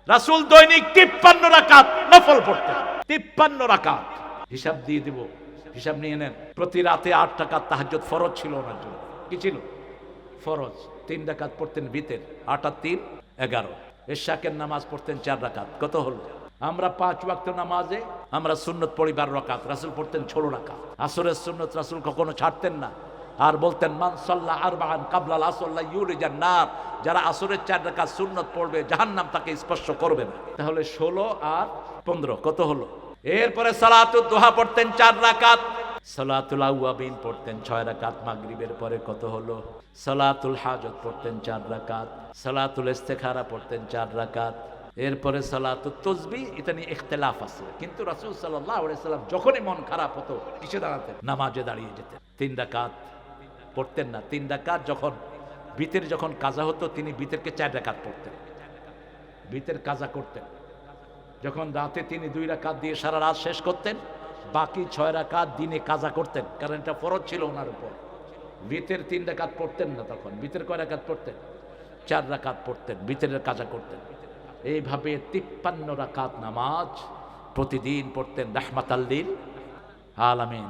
রাসূল দৈনিক 53 রাকাত নফল পড়তেন। 53 রাকাত। হিসাব দিয়ে দিব, হিসাব নিয়ে নেন। প্রতি রাতে 8 রাকাত তাহাজ্জুদ ফরজ ছিল ওনার জন্য। কি ছিল? ফরজ। 3 রাকাত পড়তেন ভিতর, 8 আর 3 11। ইশাকের নামাজ পড়তেন 4 রাকাত। কত হলো? আমরা 5 ওয়াক্ত নামাজে আমরা সুন্নত পড়ি 12 রাকাত, রাসূল পড়তেন 16 রাকাত। আসরের সুন্নত রাসূল কখনো ছাড়তেন না, আর বলতেন মান সাল্লা আরবাআন ক্বাবলাল আসর লা ইউলিজান নার, যারা আসরের 4 রাকাত সুন্নত পড়বে জাহান্নাম তাকে স্পর্শ করবে না। তাহলে 16 আর 15 কত হলো? এরপরে সালাতুদ দুহা পড়তেন 4 রাকাত, সালাতুল আওয়াবিন পড়তেন 6 রাকাত। মাগরিবের পরে কত হলো? সালাতুল হাজত পড়তেন 4 রাকাত, সালাতুল ইস্তিখারা পড়তেন 4 রাকাত। এরপরে সালাতুত তাসবিহ, এটা নিয়ে ইখতিলাফ আছে, কিন্তু রাসূল সাল্লাল্লাহু আলাইহি সাল্লাম যখনই মন খারাপ হতো কিসে দাঁড়াতেন? নামাজে দাঁড়িয়ে যেতেন। 3 রাকাত পড়তেন না। 3 রাকাত যখন বিতের যখন কাজা হতো তিনি বিতেরকে 4 রাকাত পড়তেন, বিতের কাজা করতেন। যখন রাতে তিনি 2 রাকাত দিয়ে সারা রাত শেষ করতেন, বাকি 6 রাকাত দিনে কাজা করতেন, কারণ এটা ফরজ ছিল ওনার উপর। বিতের 3 রাকাত পড়তেন না, তখন বিতের কয় রাকাত পড়তেন? 4 রাকাত পড়তেন, বিতের কাজা করতেন। এইভাবে 53 রাকাত নামাজ প্রতিদিন পড়তেন রাহমাতাল লিল আলামিন।